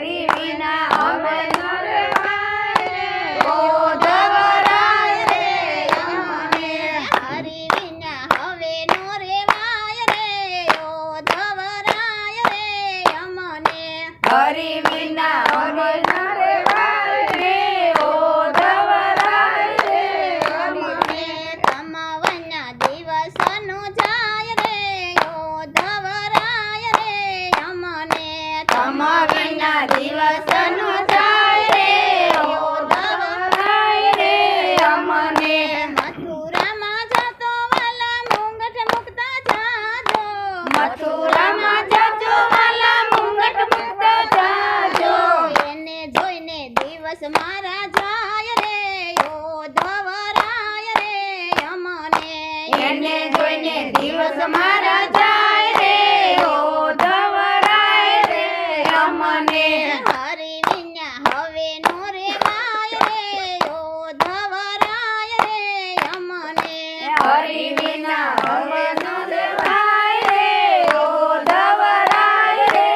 હરિ વિના હવે ન રહેવાય રે ઓધવરાય રે અમને હરિ વિના હવે નો રેવાય રે ઓધવરાય રે અમને હરિ વિના હવે ન રહેવાય રે ઓધવરાય રે અમને તમાવના દિવસનો જાય રે ઓધવરાય રે અમને તમા વિના દિવસનો જાય રે ઓધવરાય રે અમને મથુરામાં જતો વાલા મુંગટ મુકતા જાજો મથુરામાં જજો વાલા મુંગટ મુકતા જાજો એને જોઈને દિવસ મારા જાય રે ઓધવરાય રે અમને એને જોઈને દિવસ મારા જાય રે ઓધવરાય રે અમને હરિ વિના હવે નો રેવાય રે ઓધવરાય રે અમને હરિ વિના હવે ન રહેવાય રે ઓધવરાય રે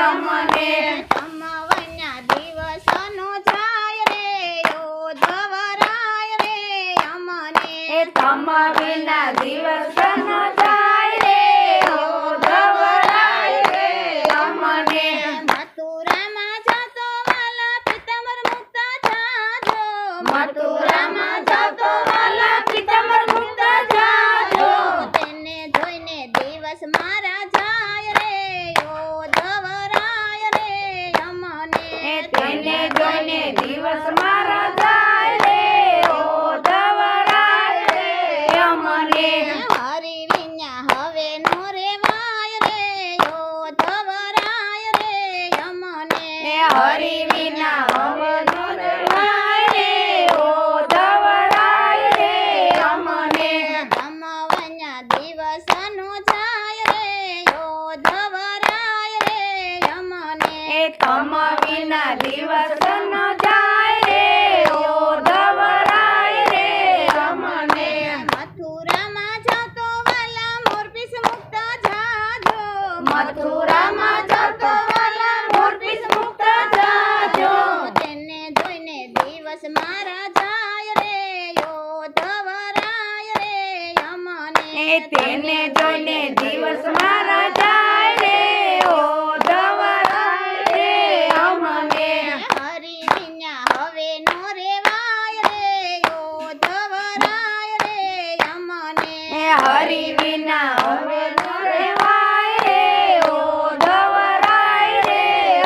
અમને તમાવના દિવસનો જાય રે ઓધવરાય રે અમને તમા વિના દિવસ ન જાય રે ઓધવરાય રે અમને મથુરામાં જતો વાલા પિતાંબર મુકતા જાજો મથુરામાં જતો વાલા પિતાંબર મુકતા જાજો તેને જોઈને દિવસ મારા જાય રે ઓધવરાય રે અમને તેને જોઈને દિવસ મારા જાય રે ઓધવરાય રે અમને હરિ વિના હવે નો રેવાય રે ઓધવરાય રે અમને હરિ વિના હવે ન રહેવાય રે ઓધવરાય રે અમને તમાવના દિવસનો જાય રે ઓધવરાય રે અમને તમા વિના દિવસ ન જાય રે ઓધવરાય રે અમને મથુરામાં જતો વાલા મોરપીસ મુકતા જાજો મથુરામાં જતો વાલા મોરપીસ મુકતા જાજો તેને જોઈને દિવસ મારા જાય રે ઓધવરાય રે અમને તેને જોઈને દિવસ મારા જાય રે ઓધવરાય રે અમને હરિ વિના હવે નો રેવાય રે ઓધવરાય રે અમને હરિ વિના હવે ન રહેવાય રે ઓધવરાય રે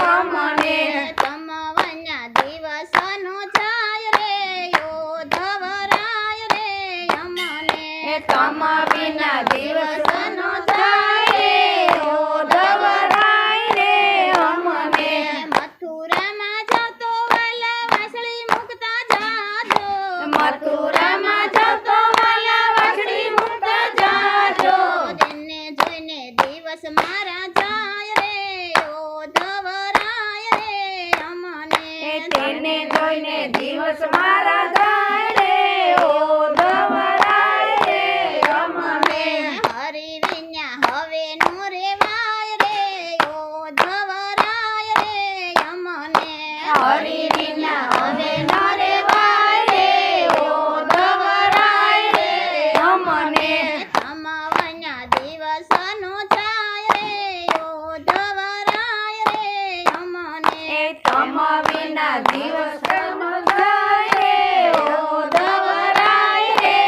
અમને તમાવના દિવસનો જાય રે ઓધવરાય રે અમને તમા વિના દિવસ ન જાય રે ઓધવરાય રે અમને મથુરામાં જતો વાલા વાસળી મુકતા જાજો મથુરામાં જતો વાલા વાછડી મુકતા જાજો તેને જોઈને દિવસ મારા જાય રે ઓધવરાય રે અમને તેને જોઈને દિવસ મારા જાય રે ઓધવરાય રે અમને હરિ વિના હવે નો રેવાય રે ઓધવરાય રે અમને હરિ વિના હવે ન રહેવાય રે ઓધવરાય રે અમને તમાવના દિવસનો જાય રે ઓધવરાય રે અમને તમા વિના દિવસ ન જાય રે ઓધવરાય રે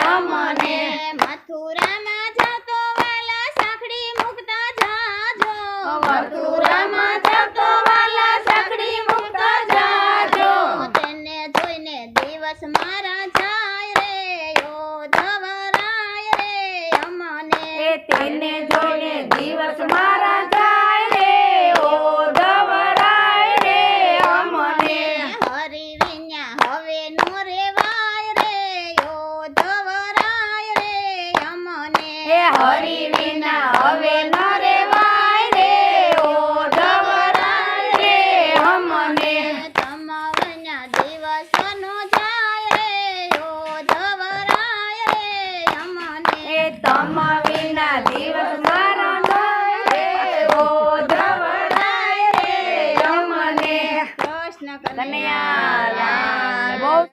અમને મથુરામાં જતો વાલા સાંકડી મુકતા જાજો મથુરામાં જતો વાલા સાંકડી મુકતા જાજો તેને જોઈને દિવસ મારા જાય રે ઓધવરાય રે અમને તેને જોઈને દિવસ મારા જાય રે ઓધવરાય રે અમને હરિ વિના હવે નો રેવાય રે ઓધવરાય રે અમને હરિ વિના હવે ન રહેવાય રે કૃષ્ણ કનૈયા લાલ. બહુ